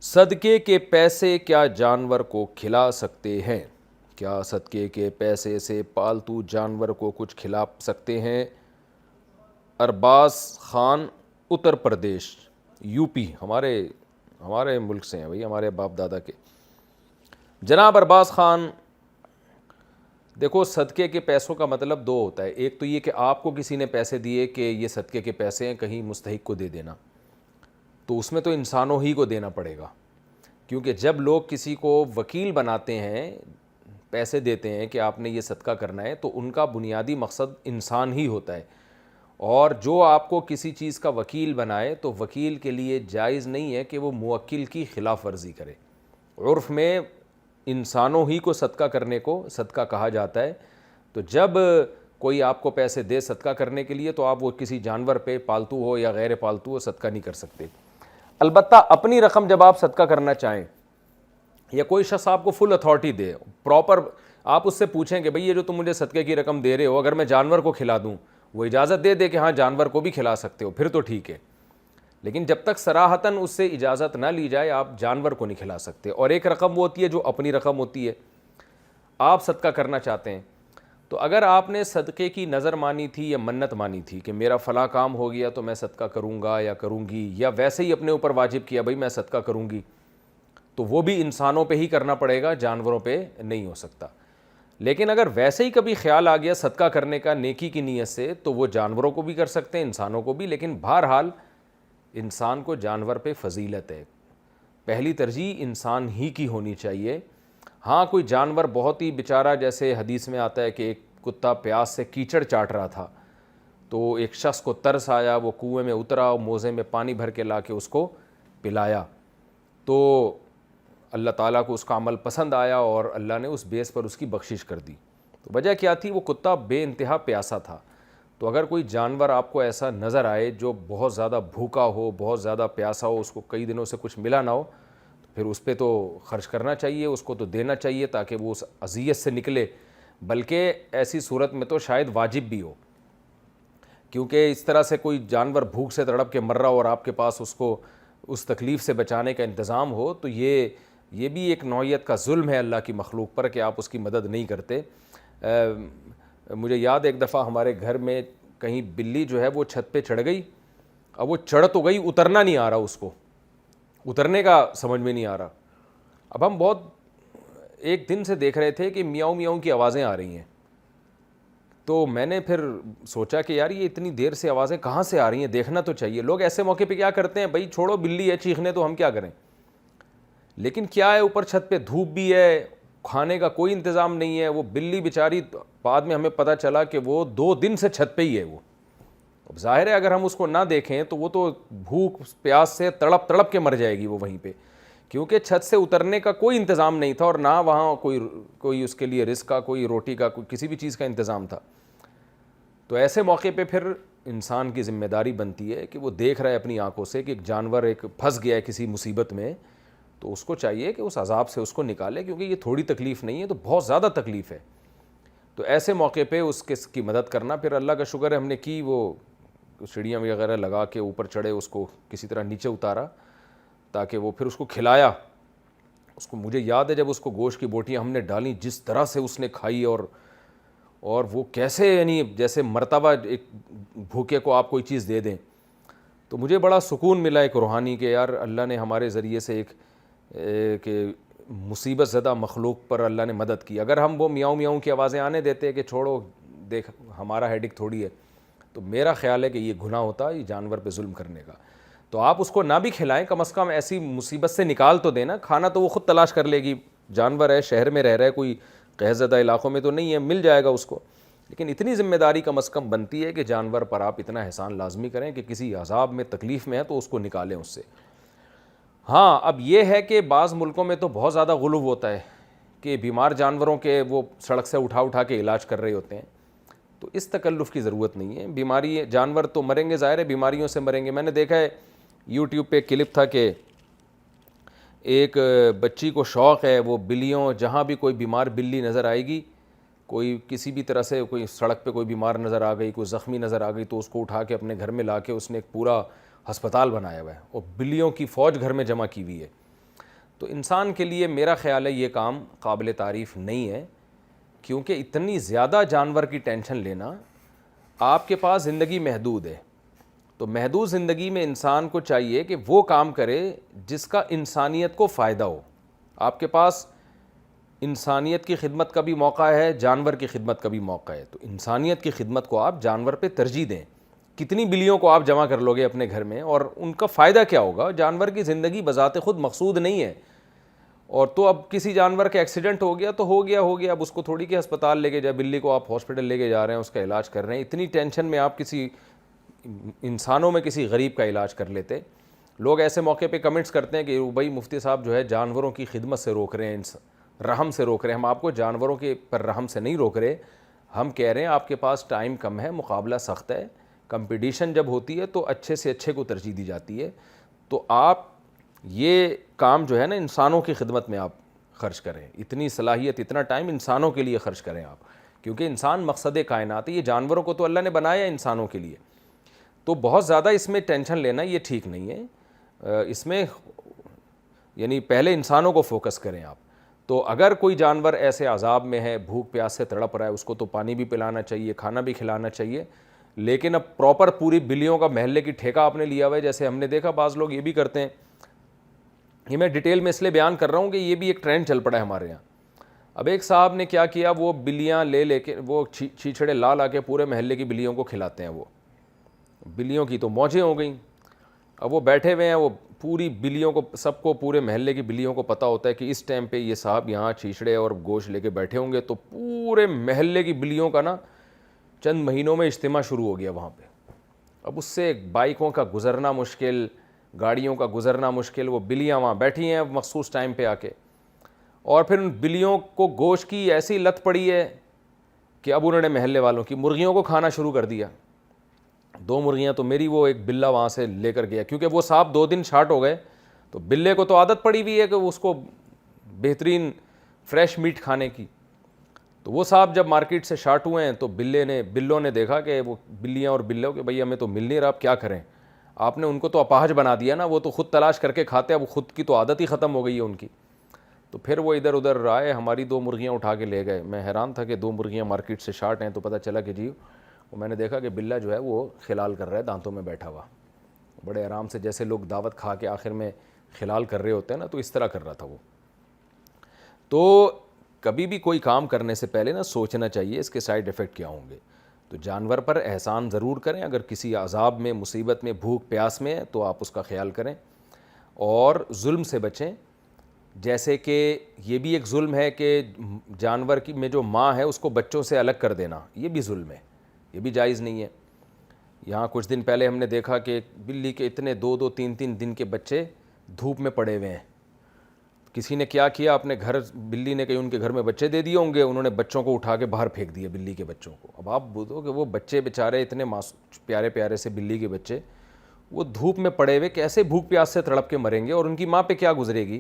صدقے کے پیسے کیا جانور کو کھلا سکتے ہیں؟ کیا صدقے کے پیسے سے پالتو جانور کو کچھ کھلا سکتے ہیں؟ ارباز خان، اتر پردیش، یو پی، ہمارے ملک سے ہیں بھائی، ہمارے باپ دادا کے۔ جناب ارباز خان، دیکھو صدقے کے پیسوں کا مطلب دو ہوتا ہے۔ ایک تو یہ کہ آپ کو کسی نے پیسے دیے کہ یہ صدقے کے پیسے ہیں، کہیں مستحق کو دے دینا، تو اس میں تو انسانوں ہی کو دینا پڑے گا، کیونکہ جب لوگ کسی کو وکیل بناتے ہیں، پیسے دیتے ہیں کہ آپ نے یہ صدقہ کرنا ہے، تو ان کا بنیادی مقصد انسان ہی ہوتا ہے۔ اور جو آپ کو کسی چیز کا وکیل بنائے تو وکیل کے لیے جائز نہیں ہے کہ وہ موکل کی خلاف ورزی کرے۔ عرف میں انسانوں ہی کو صدقہ کرنے کو صدقہ کہا جاتا ہے۔ تو جب کوئی آپ کو پیسے دے صدقہ کرنے کے لیے، تو آپ وہ کسی جانور پہ، پالتو ہو یا غیر پالتو ہو، صدقہ نہیں کر سکتے۔ البتہ اپنی رقم جب آپ صدقہ کرنا چاہیں، یا کوئی شخص آپ کو فل اتھارٹی دے، پراپر، آپ اس سے پوچھیں کہ بھئی یہ جو تم مجھے صدقے کی رقم دے رہے ہو، اگر میں جانور کو کھلا دوں، وہ اجازت دے دے کہ ہاں جانور کو بھی کھلا سکتے ہو، پھر تو ٹھیک ہے۔ لیکن جب تک صراحتاً اس سے اجازت نہ لی جائے، آپ جانور کو نہیں کھلا سکتے۔ اور ایک رقم وہ ہوتی ہے جو اپنی رقم ہوتی ہے، آپ صدقہ کرنا چاہتے ہیں، تو اگر آپ نے صدقے کی نظر مانی تھی یا منت مانی تھی کہ میرا فلاں کام ہو گیا تو میں صدقہ کروں گا یا کروں گی، یا ویسے ہی اپنے اوپر واجب کیا بھئی میں صدقہ کروں گی، تو وہ بھی انسانوں پہ ہی کرنا پڑے گا، جانوروں پہ نہیں ہو سکتا۔ لیکن اگر ویسے ہی کبھی خیال آ گیا صدقہ کرنے کا نیکی کی نیت سے، تو وہ جانوروں کو بھی کر سکتے ہیں، انسانوں کو بھی، لیکن بہرحال انسان کو جانور پہ فضیلت ہے، پہلی ترجیح انسان ہی کی ہونی چاہیے۔ ہاں کوئی جانور بہت ہی بیچارہ، جیسے حدیث میں آتا ہے کہ ایک کتا پیاس سے کیچڑ چاٹ رہا تھا، تو ایک شخص کو ترس آیا، وہ کنویں میں اترا، موزے میں پانی بھر کے لا کے اس کو پلایا، تو اللہ تعالیٰ کو اس کا عمل پسند آیا اور اللہ نے اس بیس پر اس کی بخشش کر دی۔ تو وجہ کیا تھی؟ وہ کتا بے انتہا پیاسا تھا۔ تو اگر کوئی جانور آپ کو ایسا نظر آئے جو بہت زیادہ بھوکا ہو، بہت زیادہ پیاسا ہو، اس کو کئی دنوں سے کچھ ملا نہ ہو، تو پھر اس پہ تو خرچ کرنا چاہیے، اس کو تو دینا چاہیے تاکہ وہ اس اذیت سے نکلے، بلکہ ایسی صورت میں تو شاید واجب بھی ہو، کیونکہ اس طرح سے کوئی جانور بھوک سے تڑپ کے مر رہا ہو اور آپ کے پاس اس کو اس تکلیف سے بچانے کا انتظام ہو، تو یہ بھی ایک نوعیت کا ظلم ہے اللہ کی مخلوق پر کہ آپ اس کی مدد نہیں کرتے۔ مجھے یاد ہے ایک دفعہ ہمارے گھر میں کہیں بلی جو ہے وہ چھت پہ چڑھ گئی، اب وہ چڑھ تو گئی، اترنا نہیں آ رہا، اس کو اترنے کا سمجھ میں نہیں آ رہا۔ اب ہم بہت ایک دن سے دیکھ رہے تھے کہ میاؤں میاؤں کی آوازیں آ رہی ہیں، تو میں نے پھر سوچا کہ یار یہ اتنی دیر سے آوازیں کہاں سے آ رہی ہیں، دیکھنا تو چاہیے۔ لوگ ایسے موقع پہ کیا کرتے ہیں، بھائی چھوڑو بلی ہے چیخنے، تو ہم کیا کریں، لیکن کیا ہے اوپر چھت پہ دھوپ بھی ہے، کھانے کا کوئی انتظام نہیں ہے، وہ بلی بیچاری، بعد میں ہمیں پتہ چلا کہ وہ 2 دن سے چھت پہ ہی ہے۔ وہ اب ظاہر ہے اگر ہم اس کو نہ دیکھیں تو وہ تو بھوک پیاس سے تڑپ تڑپ کے مر جائے گی وہ وہیں پہ، کیونکہ چھت سے اترنے کا کوئی انتظام نہیں تھا، اور نہ وہاں کوئی اس کے لیے رزق کا، کوئی روٹی کا، کوئی کسی بھی چیز کا انتظام تھا۔ تو ایسے موقع پہ پھر انسان کی ذمہ داری بنتی ہے کہ وہ دیکھ رہا ہے اپنی آنکھوں سے کہ ایک جانور ایک پھنس گیا ہے کسی مصیبت میں، تو اس کو چاہیے کہ اس عذاب سے اس کو نکالے، کیونکہ یہ تھوڑی تکلیف نہیں ہے، تو بہت زیادہ تکلیف ہے۔ تو ایسے موقع پہ اس کی مدد کرنا، پھر اللہ کا شکر ہے ہم نے کی، وہ سیڑھیاں وغیرہ لگا کے اوپر چڑھے، اس کو کسی طرح نیچے اتارا تاکہ وہ پھر اس کو کھلایا۔ اس کو مجھے یاد ہے جب اس کو گوشت کی بوٹیاں ہم نے ڈالیں، جس طرح سے اس نے کھائی، اور وہ کیسے، یعنی جیسے مرتبہ ایک بھوکے کو آپ کوئی چیز دے دیں، تو مجھے بڑا سکون ملا ایک روحانی کہ یار اللہ نے ہمارے ذریعے سے ایک کہ مصیبت زدہ مخلوق پر اللہ نے مدد کی۔ اگر ہم وہ میاؤں میاؤں کی آوازیں آنے دیتے کہ چھوڑو دیکھ ہمارا ہیڈک تھوڑی ہے، تو میرا خیال ہے کہ یہ گناہ ہوتا ہے یہ جانور پہ ظلم کرنے کا۔ تو آپ اس کو نہ بھی کھلائیں، کم از کم ایسی مصیبت سے نکال تو دینا، کھانا تو وہ خود تلاش کر لے گی، جانور ہے، شہر میں رہ رہا ہے، کوئی قحط زدہ علاقوں میں تو نہیں ہے، مل جائے گا اس کو، لیکن اتنی ذمہ داری کم از کم بنتی ہے کہ جانور پر آپ اتنا احسان لازمی کریں کہ کسی عذاب میں، تکلیف میں ہے تو اس کو نکالیں اس سے۔ ہاں اب یہ ہے کہ بعض ملکوں میں تو بہت زیادہ غلو ہوتا ہے کہ بیمار جانوروں کے وہ سڑک سے اٹھا کے علاج کر رہے ہوتے ہیں، تو اس تکلف کی ضرورت نہیں ہے۔ بیماری جانور تو مریں گے، ظاہر ہے بیماریوں سے مریں گے۔ میں نے دیکھا ہے یوٹیوب پہ کلپ تھا کہ ایک بچی کو شوق ہے، وہ بلیوں، جہاں بھی کوئی بیمار بلی نظر آئے گی، کوئی کسی بھی طرح سے کوئی سڑک پہ کوئی بیمار نظر آ گئی، کوئی زخمی نظر آ گئی، تو اس کو اٹھا کے اپنے گھر میں لا کے اس نے ایک پورا ہسپتال بنایا ہوا ہے، اور بلیوں کی فوج گھر میں جمع کی ہوئی ہے۔ تو انسان کے لیے میرا خیال ہے یہ کام قابل تعریف نہیں ہے، کیونکہ اتنی زیادہ جانور کی ٹینشن لینا، آپ کے پاس زندگی محدود ہے، تو محدود زندگی میں انسان کو چاہیے کہ وہ کام کرے جس کا انسانیت کو فائدہ ہو۔ آپ کے پاس انسانیت کی خدمت کا بھی موقع ہے، جانور کی خدمت کا بھی موقع ہے، تو انسانیت کی خدمت کو آپ جانور پہ ترجیح دیں۔ کتنی بلیوں کو آپ جمع کر لو گے اپنے گھر میں، اور ان کا فائدہ کیا ہوگا؟ جانور کی زندگی بذات خود مقصود نہیں ہے، اور تو اب کسی جانور کا ایکسیڈنٹ ہو گیا تو ہو گیا، اب اس کو تھوڑی کہ ہسپتال لے کے جائے، بلی کو آپ ہاسپٹل لے کے جا رہے ہیں، اس کا علاج کر رہے ہیں، اتنی ٹینشن میں آپ کسی انسانوں میں کسی غریب کا علاج کر لیتے۔ لوگ ایسے موقع پہ کمنٹس کرتے ہیں کہ بھائی مفتی صاحب جو ہے جانوروں کی خدمت سے روک رہے ہیں، رحم سے روک رہے ہیں۔ ہم آپ کو جانوروں کے پر رحم سے نہیں روک رہے، ہم کہہ رہے ہیں آپ کے پاس ٹائم کم ہے، مقابلہ سخت ہے، کمپٹیشن جب ہوتی ہے تو اچھے سے اچھے کو ترجیح دی جاتی ہے، تو آپ یہ کام جو ہے نا انسانوں کی خدمت میں آپ خرچ کریں، اتنی صلاحیت اتنا ٹائم انسانوں کے لیے خرچ کریں آپ، کیونکہ انسان مقصد کائنات ہے، یہ جانوروں کو تو اللہ نے بنایا انسانوں کے لیے، تو بہت زیادہ اس میں ٹینشن لینا یہ ٹھیک نہیں ہے۔ اس میں یعنی پہلے انسانوں کو فوکس کریں آپ۔ تو اگر کوئی جانور ایسے عذاب میں ہے، بھوک پیاس سے تڑپ رہا ہے، اس کو تو پانی بھی پلانا چاہیے، کھانا بھی کھلانا چاہیے، لیکن اب پراپر پوری بلیوں کا محلے کی ٹھیکہ آپ نے لیا ہوا ہے، جیسے ہم نے دیکھا بعض لوگ یہ بھی کرتے ہیں، یہ میں ڈیٹیل میں اس لیے بیان کر رہا ہوں کہ یہ بھی ایک ٹرینڈ چل پڑا ہے ہمارے یہاں۔ اب ایک صاحب نے کیا کیا، وہ بلیاں لے کے وہ چھیچھڑے لا کے پورے محلے کی بلیوں کو کھلاتے ہیں، وہ بلیوں کی تو موجیں ہو گئیں۔ اب وہ بیٹھے ہوئے ہیں، وہ پوری بلیوں کو، سب کو، پورے محلے کی بلیوں کو پتہ ہوتا ہے کہ اس ٹائم پہ یہ صاحب یہاں چھیچڑے اور گوشت لے کے بیٹھے ہوں گے، تو پورے محلے کی بلیوں کا نا چند مہینوں میں اجتماع شروع ہو گیا وہاں پہ۔ اب اس سے بائکوں کا گزرنا مشکل، گاڑیوں کا گزرنا مشکل، وہ بلیاں وہاں بیٹھی ہیں مخصوص ٹائم پہ آ کے، اور پھر ان بلیوں کو گوشت کی ایسی لت پڑی ہے کہ اب انہوں نے محلے والوں کی مرغیوں کو کھانا شروع کر دیا۔ 2 مرغیاں تو میری، وہ ایک بلہ وہاں سے لے کر گیا، کیونکہ وہ صاحب 2 دن شارٹ ہو گئے، تو بلے کو تو عادت پڑی ہوئی ہے کہ اس کو بہترین فریش میٹ کھانے کی، تو وہ صاحب جب مارکیٹ سے شارٹ ہوئے ہیں تو بلوں نے دیکھا کہ وہ بلیاں اور بلوں کہ بھئی ہمیں تو مل نہیں رہا، آپ کیا کریں؟ آپ نے ان کو تو اپاہج بنا دیا نا، وہ تو خود تلاش کر کے کھاتے، اب خود کی تو عادت ہی ختم ہو گئی ہے ان کی۔ تو پھر وہ ادھر ادھر آئے، ہماری 2 مرغیاں اٹھا کے لے گئے۔ میں حیران تھا کہ 2 مرغیاں مارکیٹ سے شارٹ ہیں، تو پتہ چلا کہ جی، میں نے دیکھا کہ بلہ جو ہے وہ خلال کر رہا ہے دانتوں میں بیٹھا ہوا، بڑے آرام سے، جیسے لوگ دعوت کھا کے آخر میں خلال کر رہے ہوتے ہیں نا، تو اس طرح کر رہا تھا وہ۔ تو کبھی بھی کوئی کام کرنے سے پہلے نا سوچنا چاہیے اس کے سائیڈ ایفیکٹ کیا ہوں گے۔ تو جانور پر احسان ضرور کریں، اگر کسی عذاب میں، مصیبت میں، بھوک پیاس میں ہے تو آپ اس کا خیال کریں، اور ظلم سے بچیں۔ جیسے کہ یہ بھی ایک ظلم ہے کہ جانور کی میں جو ماں ہے اس کو بچوں سے الگ کر دینا، یہ بھی ظلم ہے، یہ بھی جائز نہیں ہے۔ یہاں کچھ دن پہلے ہم نے دیکھا کہ بلی کے اتنے 2-2 3-3 دن کے بچے دھوپ میں پڑے ہوئے ہیں۔ کسی نے کیا کیا، اپنے گھر، بلی نے کہیں ان کے گھر میں بچے دے دیے ہوں گے، انہوں نے بچوں کو اٹھا کے باہر پھینک دیا، بلی کے بچوں کو۔ اب آپ بولو کہ وہ بچے بیچارے اتنے پیارے پیارے سے بلی کے بچے، وہ دھوپ میں پڑے ہوئے کیسے بھوک پیاس سے تڑپ کے مریں گے، اور ان کی ماں پہ کیا گزرے گی؟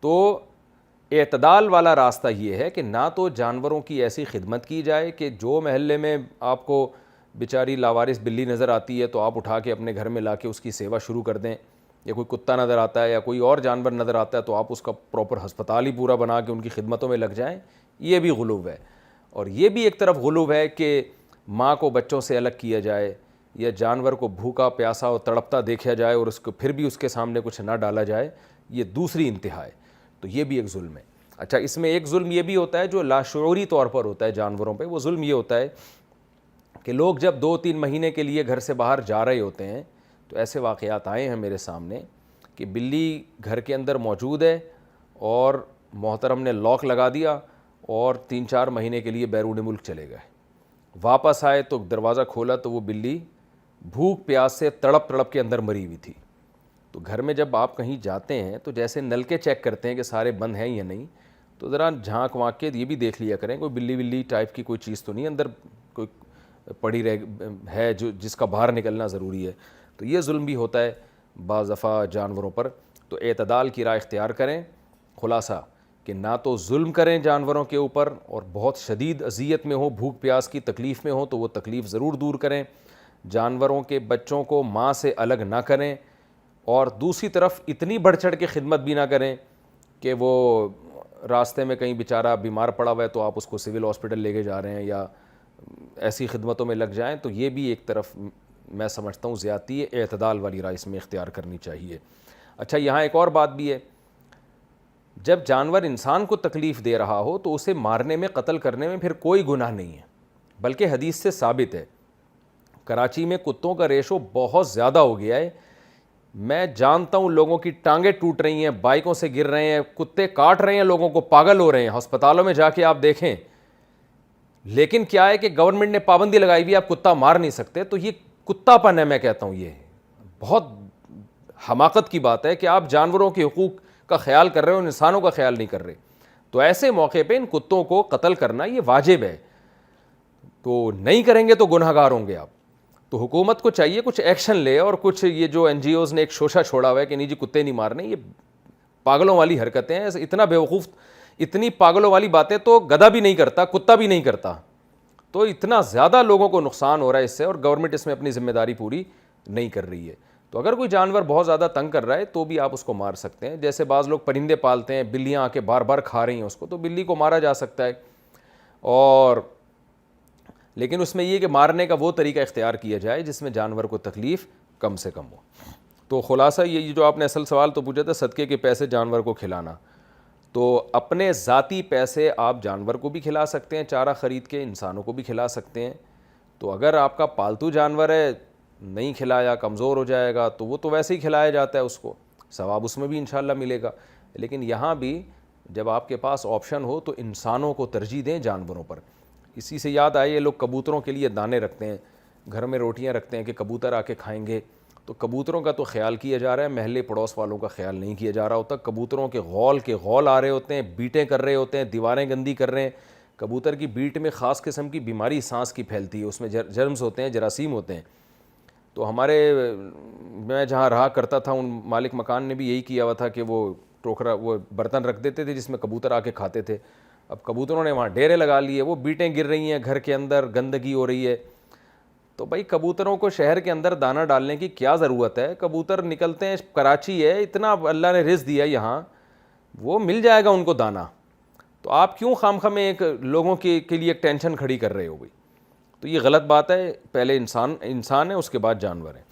تو اعتدال والا راستہ یہ ہے کہ نہ تو جانوروں کی ایسی خدمت کی جائے کہ جو محلے میں آپ کو بیچاری لاوارث بلی نظر آتی ہے تو آپ اٹھا کے اپنے گھر میں لا کے اس کی سیوا شروع کر دیں، یا کوئی کتا نظر آتا ہے یا کوئی اور جانور نظر آتا ہے تو آپ اس کا پراپر ہسپتال ہی پورا بنا کے ان کی خدمتوں میں لگ جائیں، یہ بھی غلو ہے۔ اور یہ بھی ایک طرف غلو ہے کہ ماں کو بچوں سے الگ کیا جائے، یا جانور کو بھوکا پیاسا اور تڑپتا دیکھا جائے اور اس کو پھر بھی اس کے سامنے کچھ نہ ڈالا جائے، یہ دوسری انتہا ہے، تو یہ بھی ایک ظلم ہے۔ اچھا، اس میں ایک ظلم یہ بھی ہوتا ہے جو لاشعوری طور پر ہوتا ہے جانوروں پہ، وہ ظلم یہ ہوتا ہے کہ لوگ جب 2-3 مہینے کے لیے گھر سے باہر جا رہے ہوتے ہیں، تو ایسے واقعات آئے ہیں میرے سامنے کہ بلی گھر کے اندر موجود ہے اور محترم نے لاک لگا دیا اور 3-4 مہینے کے لیے بیرون ملک چلے گئے، واپس آئے تو دروازہ کھولا تو وہ بلی بھوک پیاس سے تڑپ کے اندر مری ہوئی تھی۔ تو گھر میں جب آپ کہیں جاتے ہیں تو جیسے نل کے چیک کرتے ہیں کہ سارے بند ہیں یا نہیں، تو ذرا جھانک وانک کے یہ بھی دیکھ لیا کریں کوئی بلی ٹائپ کی کوئی چیز تو نہیں اندر کوئی پڑی ہے جس کا باہر نکلنا ضروری ہے۔ تو یہ ظلم بھی ہوتا ہے بعض دفعہ جانوروں پر۔ تو اعتدال کی راہ اختیار کریں۔ خلاصہ کہ نہ تو ظلم کریں جانوروں کے اوپر، اور بہت شدید اذیت میں ہو، بھوک پیاس کی تکلیف میں ہو تو وہ تکلیف ضرور دور کریں۔ جانوروں کے بچوں کو ماں سے الگ نہ کریں، اور دوسری طرف اتنی بڑھ چڑھ کے خدمت بھی نہ کریں کہ وہ راستے میں کہیں بیچارہ بیمار پڑا ہوا ہے تو آپ اس کو سول ہاسپٹل لے کے جا رہے ہیں یا ایسی خدمتوں میں لگ جائیں. تو یہ بھی ایک طرف میں سمجھتا ہوں زیادتی ہے. اعتدال والی رائے اس میں اختیار کرنی چاہیے. اچھا یہاں ایک اور بات بھی ہے, جب جانور انسان کو تکلیف دے رہا ہو تو اسے مارنے میں, قتل کرنے میں پھر کوئی گناہ نہیں ہے, بلکہ حدیث سے ثابت ہے. کراچی میں کتوں کا ریشو بہت زیادہ ہو گیا ہے. میں جانتا ہوں لوگوں کی ٹانگیں ٹوٹ رہی ہیں, بائکوں سے گر رہے ہیں, کتے کاٹ رہے ہیں لوگوں کو, پاگل ہو رہے ہیں. ہسپتالوں میں جا کے آپ دیکھیں. لیکن کیا ہے کہ گورنمنٹ نے پابندی لگائی ہوئی, آپ کتا مار نہیں سکتے. تو یہ کتا پن ہے, میں کہتا ہوں یہ بہت حماقت کی بات ہے کہ آپ جانوروں کے حقوق کا خیال کر رہے ہو, انسانوں کا خیال نہیں کر رہے. تو ایسے موقع پہ ان کتوں کو قتل کرنا یہ واجب ہے. تو نہیں کریں گے تو گناہ گار ہوں گے آپ. تو حکومت کو چاہیے کچھ ایکشن لے, اور کچھ یہ جو این جی اوز نے ایک شوشہ چھوڑا ہوا ہے کہ نہیں جی کتے نہیں مارنے, یہ پاگلوں والی حرکتیں ہیں. اتنا بیوقوف, اتنی پاگلوں والی باتیں تو گدھا بھی نہیں کرتا, کتا بھی نہیں کرتا. تو اتنا زیادہ لوگوں کو نقصان ہو رہا ہے اس سے, اور گورنمنٹ اس میں اپنی ذمہ داری پوری نہیں کر رہی ہے. تو اگر کوئی جانور بہت زیادہ تنگ کر رہا ہے تو بھی آپ اس کو مار سکتے ہیں. جیسے بعض لوگ پرندے پالتے ہیں, بلیاں آ کے بار بار کھا رہی ہیں اس کو, تو بلی کو مارا جا سکتا ہے. اور لیکن اس میں یہ کہ مارنے کا وہ طریقہ اختیار کیا جائے جس میں جانور کو تکلیف کم سے کم ہو. تو خلاصہ یہ جو آپ نے اصل سوال تو پوچھا تھا, صدقے کے پیسے جانور کو کھلانا. تو اپنے ذاتی پیسے آپ جانور کو بھی کھلا سکتے ہیں, چارہ خرید کے انسانوں کو بھی کھلا سکتے ہیں. تو اگر آپ کا پالتو جانور ہے, نہیں کھلایا کمزور ہو جائے گا, تو وہ تو ویسے ہی کھلایا جاتا ہے, اس کو ثواب اس میں بھی انشاءاللہ ملے گا. لیکن یہاں بھی جب آپ کے پاس آپشن ہو تو انسانوں کو ترجیح دیں جانوروں پر. اسی سے یاد آئے, یہ لوگ کبوتروں کے لیے دانے رکھتے ہیں, گھر میں روٹیاں رکھتے ہیں کہ کبوتر آ کے کھائیں گے. تو کبوتروں کا تو خیال کیا جا رہا ہے, محلے پڑوس والوں کا خیال نہیں کیا جا رہا ہوتا. کبوتروں کے غول آ رہے ہوتے ہیں, بیٹیں کر رہے ہوتے ہیں, دیواریں گندی کر رہے ہیں. کبوتر کی بیٹ میں خاص قسم کی بیماری سانس کی پھیلتی ہے, اس میں جرمز ہوتے ہیں, جراثیم ہوتے ہیں. تو میں جہاں رہا کرتا تھا ان مالک مکان نے بھی یہی کیا ہوا تھا کہ وہ ٹوکرا, وہ برتن رکھ دیتے تھے جس میں کبوتر آ کے کھاتے تھے. اب کبوتروں نے وہاں ڈیرے لگا لیے, وہ بیٹیں گر رہی ہیں گھر کے اندر, گندگی ہو رہی ہے. تو بھائی کبوتروں کو شہر کے اندر دانہ ڈالنے کی کیا ضرورت ہے؟ کبوتر نکلتے ہیں, کراچی ہے, اتنا اللہ نے رزق دیا یہاں, وہ مل جائے گا ان کو دانہ. تو آپ کیوں خامخواہ میں ایک لوگوں کے لیے ایک ٹینشن کھڑی کر رہے ہو بھائی؟ تو یہ غلط بات ہے. پہلے انسان ہے, اس کے بعد جانور ہے.